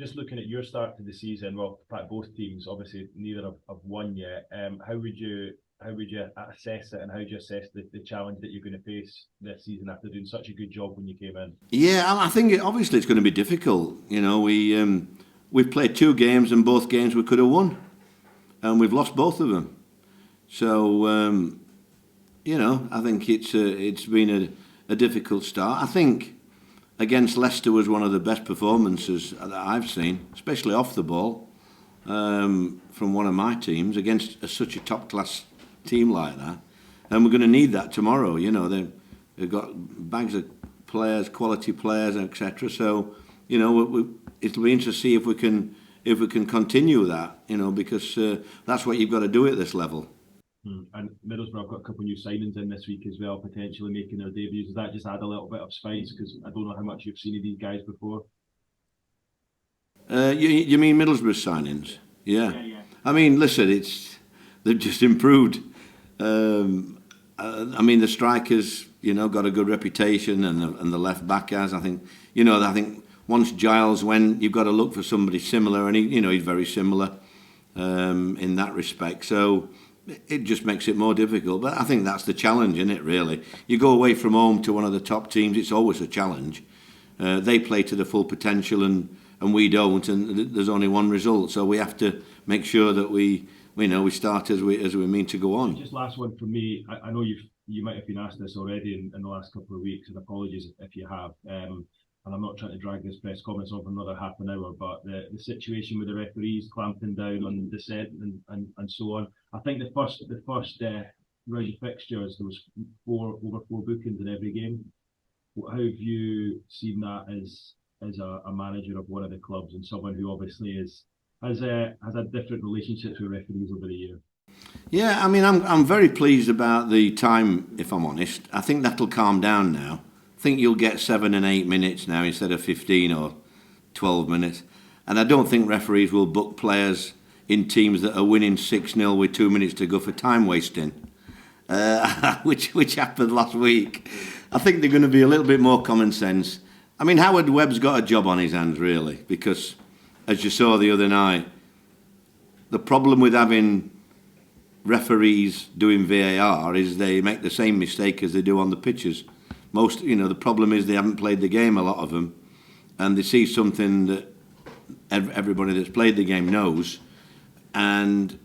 just looking at your start to the season, well, in fact, both teams, obviously neither have won yet. How would you assess it, and how do you assess the challenge that you're going to face this season after doing such a good job when you came in? Yeah, I think obviously it's going to be difficult. We've played 2 games, and both games we could have won, and we've lost both of them. So I think it's been a difficult start. I think against Leicester was one of the best performances that I've seen, especially off the ball, from one of my teams against such a top class team like that. And we're going to need that tomorrow. They've got bags of players, quality players, etc. So it'll be interesting to see if we can continue that. Because that's what you've got to do at this level. And Middlesbrough have got a couple of new signings in this week as well, potentially making their debuts. Does that just add a little bit of spice? Because I don't know how much you've seen of these guys before. You mean Middlesbrough signings? Yeah. I mean, listen, they've just improved. The strikers, got a good reputation, and the left back has. I think once Giles went, you've got to look for somebody similar, and he's very similar in that respect. So it just makes it more difficult. But I think that's the challenge, isn't it, really? You go away from home to one of the top teams, it's always a challenge. They play to the full potential, and we don't, and there's only one result. So we have to make sure that we start as we mean to go on. Just last one from me. I know you might have been asked this already in the last couple of weeks, and apologies if you have. And I'm not trying to drag this press conference on for another half an hour, but the situation with the referees clamping down on dissent and so on. I think the first round of fixtures, there was over four bookings in every game. How have you seen that as a manager of one of the clubs, and someone who obviously has had different relationships with referees over the year? Yeah, I mean, I'm very pleased about the time, if I'm honest. I think that'll calm down now. I think you'll get 7 and 8 minutes now instead of 15 or 12 minutes. And I don't think referees will book players in teams that are winning 6-0 with 2 minutes to go for time wasting, which happened last week. I think they're going to be a little bit more common sense. I mean, Howard Webb's got a job on his hands, really, because, as you saw the other night, the problem with having referees doing VAR is they make the same mistake as they do on the pitches. The problem is they haven't played the game, a lot of them, and they see something that everybody that's played the game knows, and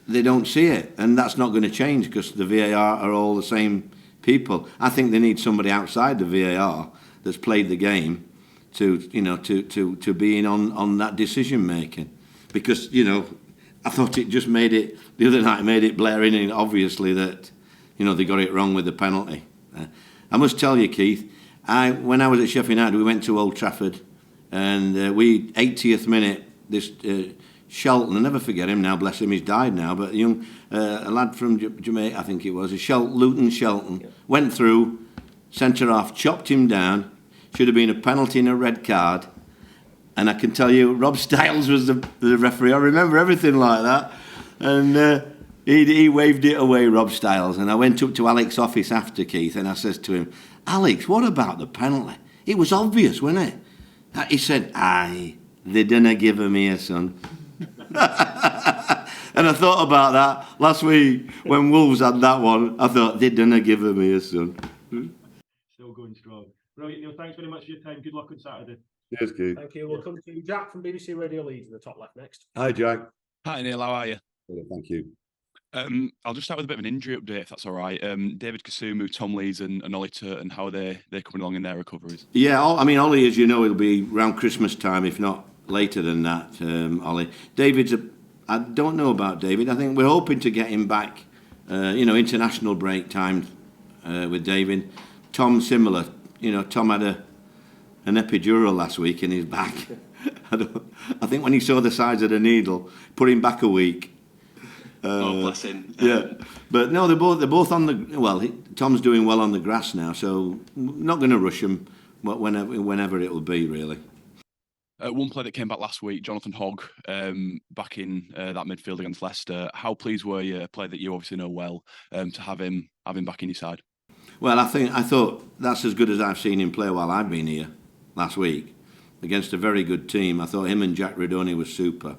they don't see it, and that's not going to change because the VAR are all the same people. I think they need somebody outside the VAR that's played the game to be in on that decision making, because I thought it just made it the other night, made it blaring in obviously that they got it wrong with the penalty. I must tell you, Keith, when I was at Sheffield United, we went to Old Trafford, and 80th minute, this Shelton, I'll never forget him now, bless him, he's died now, but a lad from Jamaica, I think it was, Luton Shelton, went through, centre half, chopped him down, should have been a penalty and a red card, and I can tell you, Rob Styles was the referee. I remember everything like that, and he waved it away, Rob Styles, and I went up to Alex's office after, Keith, and I says to him, Alex, what about the penalty? It was obvious, wasn't it? He said, aye, they didn't give him here, son. And I thought about that last week when Wolves had that one. I thought, they didn't give him here, son. Still going strong. Brilliant, Neil. Thanks very much for your time. Good luck on Saturday. Cheers, Keith. Thank you. We'll come to Jack from BBC Radio Leeds in the top left next. Hi, Jack. Hi, Neil. How are you? Thank you. I'll just start with a bit of an injury update, if that's all right. David Kasumu, Tom Lees and Ollie Turton, how are they coming along in their recoveries? Yeah, Ollie, as you know, he'll be around Christmas time, if not later than that, Ollie. I don't know about David. I think we're hoping to get him back, international break time with David. Tom, similar. Tom had an epidural last week in his back. I think when he saw the size of the needle, put him back a week. Bless him. Yeah, but no, they're both on the. Well, Tom's doing well on the grass now, so not going to rush him. Whenever it will be, really. One player that came back last week, Jonathan Hogg, back in that midfield against Leicester. How pleased were you, a player that you obviously know well, to have him back in your side? Well, I thought that's as good as I've seen him play while I've been here last week. against a very good team. I thought him and Jack Redoni was super.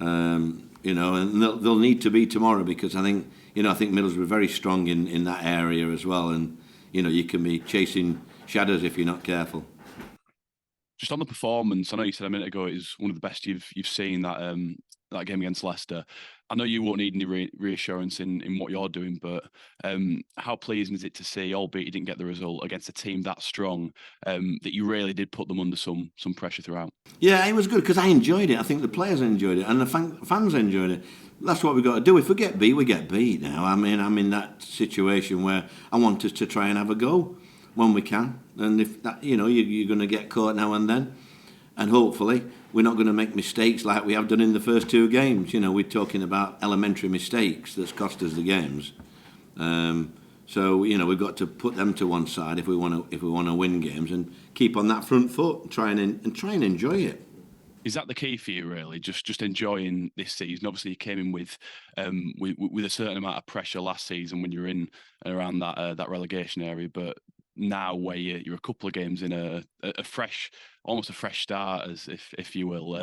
You know, and they'll need to be tomorrow, because I think Middlesbrough are very strong in that area as well. And, you know, you can be chasing shadows if you're not careful. Just on the performance, I know you said a minute ago it was one of the best you've seen that game against Leicester. I know you won't need any reassurance in what you're doing, but how pleasing is it to see, albeit you didn't get the result against a team that strong, that you really did put them under some pressure throughout? Yeah, it was good because I enjoyed it. I think the players enjoyed it and the fans enjoyed it. That's what we've got to do. If we get beat, we get beat now. I mean, I'm in that situation where I want us to try and have a go when we can. And if that, you know, you're going to get caught now and then. And hopefully we're not going to make mistakes like we have done in the first two games. You know, we're talking about elementary mistakes that's cost us the games. So, you know, we've got to put them to one side if we want to win games, and keep on that front foot and try and enjoy it. Is that the key for you, really? Just enjoying this season? Obviously, you came in with a certain amount of pressure last season when you were in and around that relegation area, but now where you're a couple of games in a fresh, almost a fresh start, as if you will,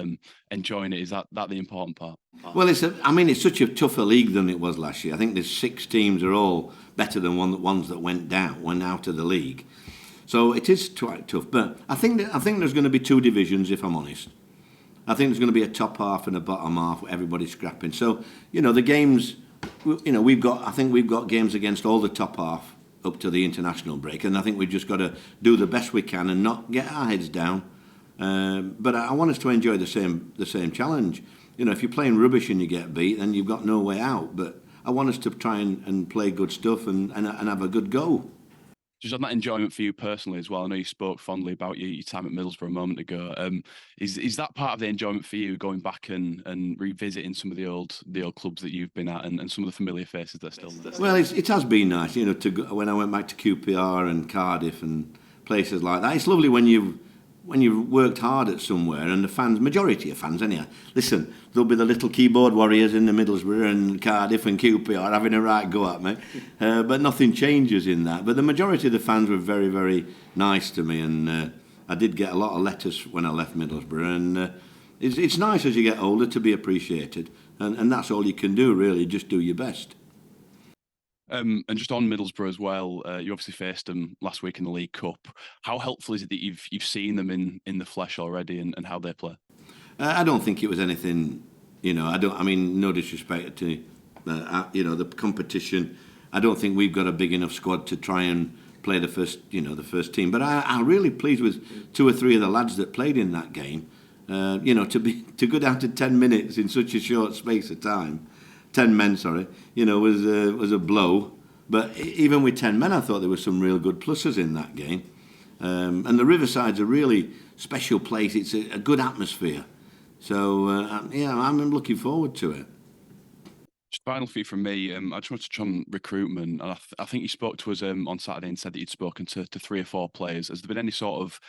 enjoying it. Is that the important part? Well, it's such a tougher league than it was last year. I think there's 6 teams are all better than ones that went out of the league. So it is quite tough. But I think there's going to be 2 divisions, if I'm honest. I think there's going to be a top half and a bottom half where everybody's scrapping. So, you know, the games, you know, we've got games against all the top half up to the international break, and I think we've just got to do the best we can and not get our heads down. But I want us to enjoy the same challenge. You know, if you're playing rubbish and you get beat, then you've got no way out. But I want us to try and play good stuff and have a good go. Just on that enjoyment for you personally as well, I know you spoke fondly about your time at Middlesbrough a moment ago. Is that part of the enjoyment for you, going back and revisiting some of the old clubs that you've been at and some of the familiar faces that are still there? Well, it has been nice, you know, to go, when I went back to QPR and Cardiff and places like that. It's lovely when you've worked hard at somewhere, and the fans, majority of fans anyhow, listen, there'll be the little keyboard warriors in the Middlesbrough and Cardiff and QPR having a right go at me, but nothing changes in that. But the majority of the fans were very, very nice to me, and I did get a lot of letters when I left Middlesbrough, and it's nice as you get older to be appreciated, and that's all you can do, really, just do your best. And just on Middlesbrough as well, you obviously faced them last week in the League Cup. How helpful is it that you've seen them in the flesh already and how they play? I don't think it was anything, you know. No disrespect to, you know, the competition. I don't think we've got a big enough squad to try and play the first team. But I'm really pleased with 2 or 3 of the lads that played in that game. You know, to go down to 10 minutes in such a short space of time. 10 men, sorry, you know, was a blow. But even with 10 men, I thought there were some real good pluses in that game. And the Riverside's a really special place. It's a good atmosphere. So, I'm looking forward to it. Just final few from me. I just want to touch on recruitment. And I think you spoke to us on Saturday and said that you'd spoken to 3 or 4 players. Has there been any sort of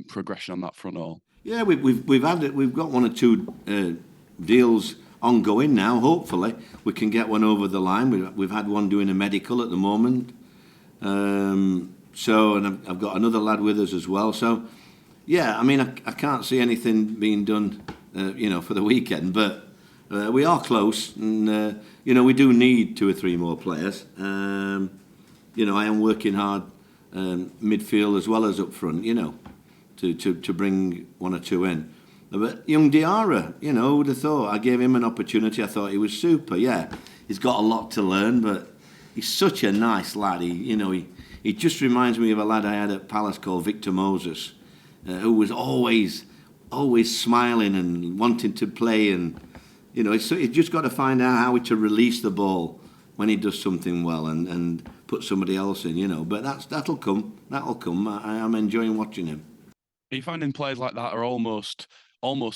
progression on that front at all? Yeah, we've got 1 or 2 deals ongoing now. Hopefully we can get one over the line. We've had one doing a medical at the moment, so, and I've got another lad with us as well. So yeah, I mean, I can't see anything being done you know, for the weekend, but we are close, and you know, we do need 2 or 3 more players. You know, I am working hard midfield as well as up front, you know, to bring 1 or 2 in. But young Diarra, you know, would have thought? I gave him an opportunity. I thought he was super. Yeah, he's got a lot to learn, but he's such a nice lad. He just reminds me of a lad I had at Palace called Victor Moses, who was always smiling and wanting to play. And you know, he's just got to find out how to release the ball when he does something well and put somebody else in. You know, but that'll come. I'm enjoying watching him. Are you finding players like that are almost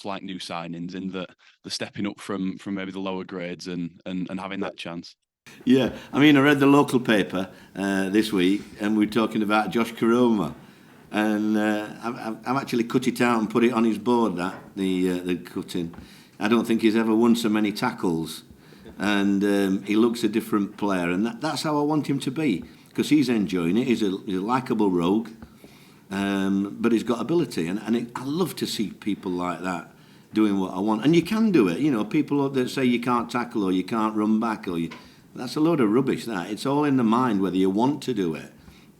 like new signings, in that they're stepping up from maybe the lower grades and having that chance? Yeah, I mean, I read the local paper this week, and we're talking about Josh Karoma, and I've actually cut it out and put it on his board, the cutting. I don't think he's ever won so many tackles, and he looks a different player, and that's how I want him to be, because he's enjoying it. He's a likeable rogue. but he's got ability, and I love to see people like that doing what I want. And you can do it, you know. People that say you can't tackle or you can't run back, that's a load of rubbish. That it's all in the mind whether you want to do it.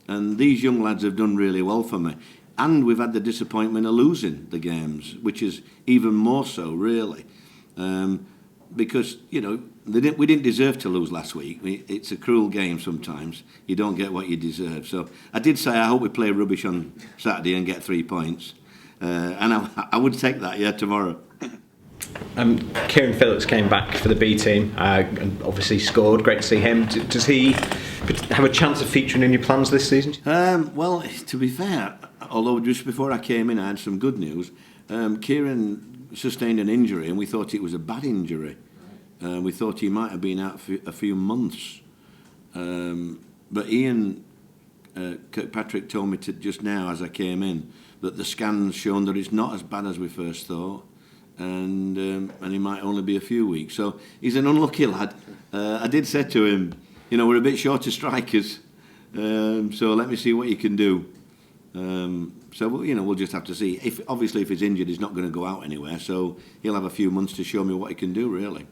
And these young lads have done really well for me. And we've had the disappointment of losing the games, which is even more so, really. Because, you know, we didn't deserve to lose last week. It's a cruel game sometimes. You don't get what you deserve. So I did say I hope we play rubbish on Saturday and get 3 points. And I would take that, tomorrow. Kieran Phillips came back for the B team and obviously scored. Great to see him. Does he have a chance of featuring in your plans this season? Well, to be fair, although just before I came in I had some good news, Kieran sustained an injury and we thought it was a bad injury. We thought he might have been out for a few months. But Ian Kirkpatrick told me just now as I came in that the scans shown that it's not as bad as we first thought. And he might only be a few weeks. So he's an unlucky lad. I did say to him, you know, we're a bit short of strikers, so let me see what you can do. So we'll just have to see. If he's injured, he's not going to go out anywhere. So he'll have a few months to show me what he can do, really.